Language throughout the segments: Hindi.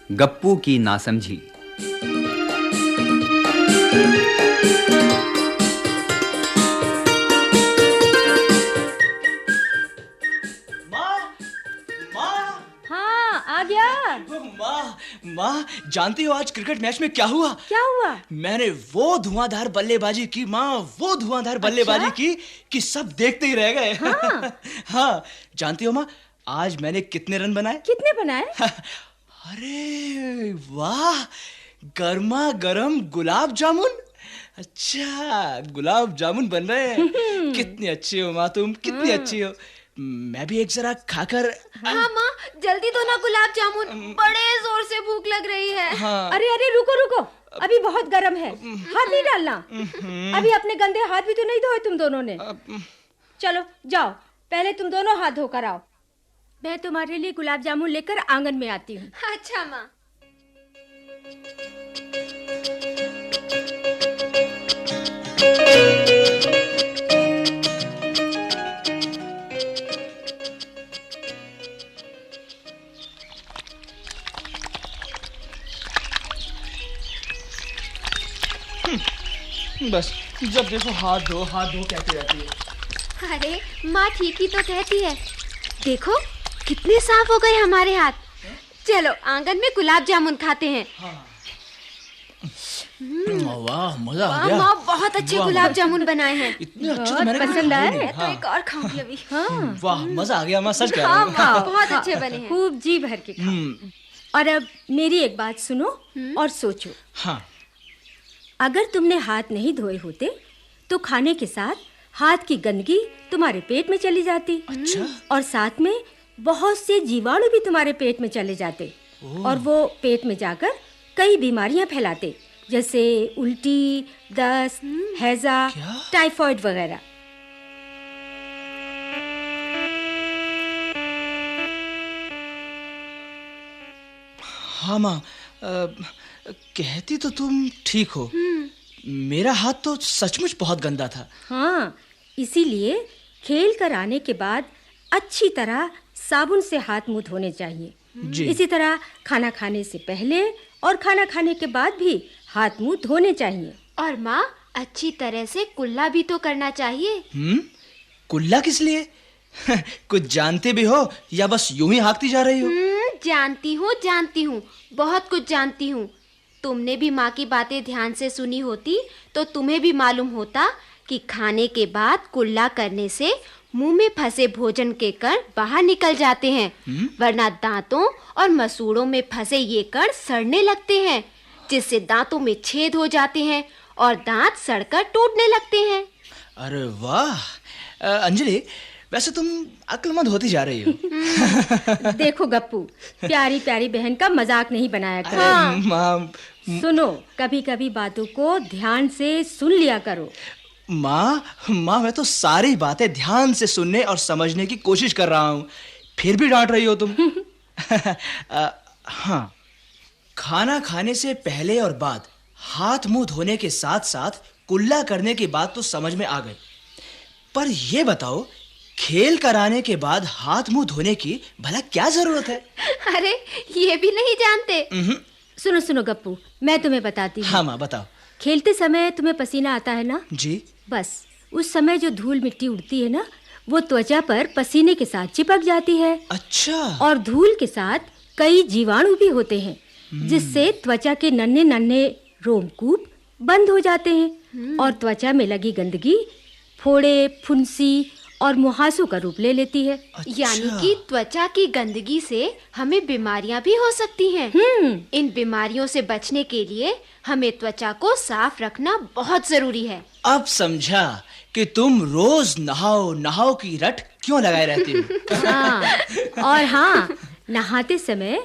गप्पू की नासमझी। हाँ, आ गया। माँ, जानती हो आज क्रिकेट मैच में क्या हुआ? क्या हुआ? मैंने वो धुआंधार बल्लेबाजी की माँ, वो धुआंधार बल्लेबाजी की कि सब देखते ही रह गए। हाँ। हाँ, जानती हो माँ, आज मैंने कितने रन बनाए? कितने बनाए? अरे वाह, गर्मा गर्म गुलाब जामुन। अच्छा, गुलाब जामुन बन रहे हैं। कितनी अच्छी हो माँ तुम, कितनी अच्छी हो। मैं भी एक जरा खाकर। हाँ माँ, जल्दी दो ना गुलाब जामुन, बड़े जोर से भूख लग रही है। हाँ। अरे रुको, अभी बहुत गर्म है, हाथ नहीं डालना। अभी अपने गंदे हाथ भी तो नहीं धोए तुम दोनों ने। चलो जाओ, पहले तुम दोनों हाथ धोकर आओ। मैं तुम्हारे लिए गुलाब जामुन लेकर आंगन में आती हूँ। अच्छा माँ। बस जब देखो हाथ धो कहती रहती है। अरे माँ ठीक ही तो कहती है। देखो कितने साफ हो गए हमारे हाथ। चलो आंगन में गुलाब जामुन खाते हैं। वाह, मजा आ वाह गया। माँ, बहुत अच्छे गुलाब जामुन बनाए हैं। इतने अच्छे तो बहुत मैंने कभी पसंद खाए आए। नहीं। तो एक और खाऊंगी अभी। हाँ, वाह, मजा आ गया माँ, सच कह रही हाँ हूँ। माँ, बहुत अच्छे बने हैं। खूब जी भर के खाओ। और अब मेरी एक बात सुनो और सोचो। हाँ। अगर तुमने हाथ नहीं धोए होते तो खाने के साथ हाथ की गंदगी तुम्हारे पेट में चली जाती। अच्छा। और साथ में बहुत से जीवाणु भी तुम्हारे पेट में चले जाते और वो पेट में जाकर कई बीमारियां फैलाते, जैसे उल्टी, दस्त, हैजा, क्या? टाइफाइड वगैरह। हाँ माँ, कहती तो तुम ठीक हो। मेरा हाथ तो सचमुच बहुत गंदा था। हाँ, इसीलिए खेल कर आने के बाद अच्छी तरह साबुन से हाथ मुंह धोने चाहिए। जी। इसी तरह खाना खाने से पहले और खाना खाने के बाद भी हाथ मुंह धोने चाहिए। और माँ, अच्छी तरह से कुल्ला भी तो करना चाहिए। कुल्ला किस लिए? कुछ जानते भी हो या बस यूं ही हाँकती जा रही हो? जानती हूँ, बहुत कुछ जानती हूँ। तुमने भी माँ की बातें ध्यान से सुनी होती तो तुम्हें भी मालूम होता कि खाने के बाद कुल्ला करने से मुंह में फंसे भोजन के कण बाहर निकल जाते हैं, वरना दांतों और मसूड़ों में फंसे ये कण सड़ने लगते हैं, जिससे दांतों में छेद हो जाते हैं और दांत सड़कर टूटने लगते हैं। अरे वाह, अंजलि, वैसे तुम अक्लमंद होती जा रही हो। देखो गप्पू, प्यारी प्यारी बहन का मजाक नहीं बनाया करो। हाँ। माँ, सुनो, कभी-कभी बातों को ध्यान से सुन लिया करो। माँ, मैं तो सारी बातें ध्यान से सुनने और समझने की कोशिश कर रहा हूँ, फिर भी डांट रही हो तुम। हाँ, खाना खाने से पहले और बाद हाथ मुंह धोने के साथ-साथ कुल्ला करने की बात तो समझ में आ गई, पर ये बताओ, खेल कराने के बाद हाथ मुंह धोने की भला क्या जरूरत है? अरे ये भी नहीं जानते? सुनो गप्पू, मैं तुम्हें बताती हूँ। हाँ माँ, बताओ। खेलते समय तुम्हें पसीना आता है ना? जी। बस उस समय जो धूल मिट्टी उड़ती है ना, वो त्वचा पर पसीने के साथ चिपक जाती है। अच्छा। और धूल के साथ कई जीवाणु भी होते हैं, जिससे त्वचा के नन्हे नन्हे रोमकूप बंद हो जाते हैं और त्वचा में लगी गंदगी फोड़े, फुंसी और मुहासों का रूप ले लेती है। अच्छा। यानी कि त्वचा की गंदगी से हमें बीमारियां भी हो सकती हैं। इन बीमारियों से बचने के लिए हमें त्वचा को साफ रखना बहुत जरूरी है। अब समझा कि तुम रोज नहाओ की रट क्यों लगाए रहती हो। हाँ, और हाँ, नहाते समय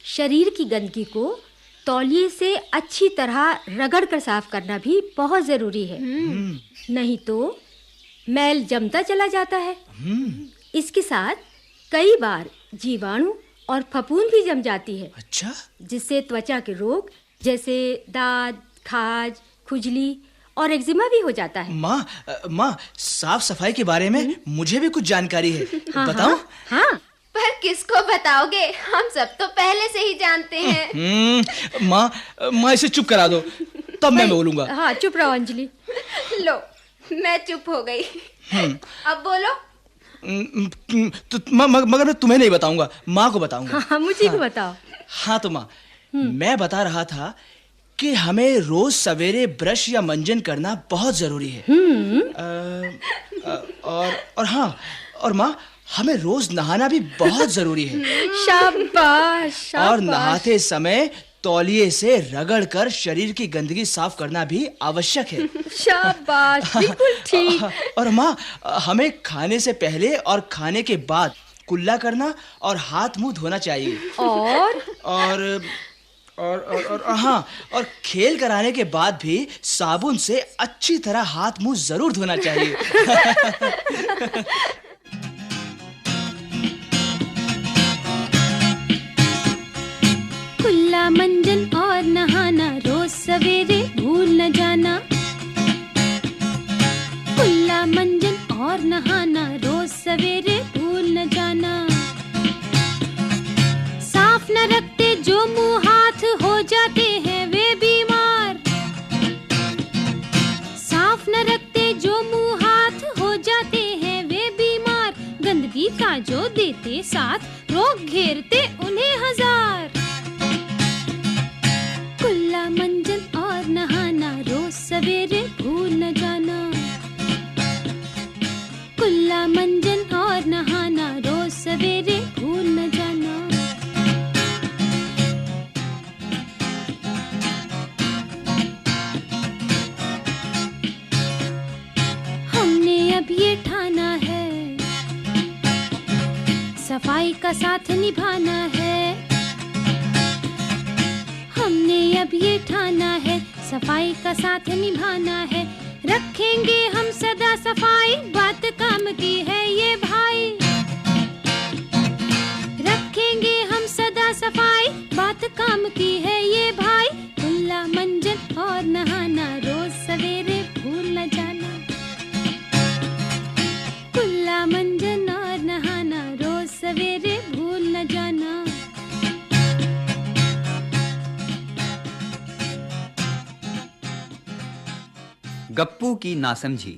शरीर की गंदगी को तौलिए से अच्छी तरह रगड़ कर साफ करना भी बहुत जरूरी है। नहीं तो मैल जमता चला जाता है। इसके साथ कई बार जीवाणु और फफूंद भी जम जाती है। अच्छा। जिससे त्वचा के रोग जैसे दाद, खाज, खुजली और एक्जिमा भी हो जाता है। माँ, साफ सफाई के बारे में मुझे भी कुछ जानकारी है। बताओ। हाँ, पर किसको बताओगे? हम सब तो पहले से ही जानते हैं। माँ इसे चुप करा दो, तब मैं बोलूंगा। हाँ, चुप रहो अंजलि। लो, मैं चुप हो गई। अब बोलो। तो मगर मैं तुम्हें नहीं बताऊंगा, माँ को बताऊंगा। हाँ, मुझे भी बताओ। हाँ तो माँ, मैं बता रहा था कि हमें रोज सवेरे ब्रश या मंजन करना बहुत जरूरी है। और हाँ, और माँ, हमें रोज नहाना भी बहुत जरूरी है। शाबाश, शाबाश। और नहाते समय तौलिए से रगड़कर शरीर की गंदगी साफ करना भी आवश्यक है। शाबाश, बिल्कुल ठीक। और माँ, हमें खाने से पहले और खाने के बाद कुल्ला करना और हाथ मुंह धोना चाहिए। और हाँ, और खेल कराने के बाद भी साबुन से अच्छी तरह हाथ मुंह जरूर धोना चाहिए। कुल्ला मंजन और नहाना रोज सवेरे भूल न जाना। कुल्ला मंजन और नहाना रोज सवेरे भूल न जाना। साफ न रखते जो मुंह हाथ हो जाते हैं वे बीमार। साफ न रखते जो मुंह हाथ हो जाते हैं वे बीमार। गंदगी का जो देते साथ रोग घेरते उन्हें हजार। कुल्ला मंजन और नहाना रोज सवेरे भूल न जाना। कुल्ला मंजन और नहाना रोज सवेरे भूल न जाना। हमने अब ये ठाना है, सफाई का साथ निभाना है। हमने अब ये ठाना है, सफाई का साथ निभाना है। रखेंगे हम सदा सफाई, बात काम की है ये भाई। रखेंगे हम सदा सफाई, बात काम की है ये भाई। कुल्ला मंजन और नहाना रोज सवेरे भूल न जाना। कुल्ला मंजन और नहाना रोज सवेरे भूल न जाना। गप्पू की नासमझी।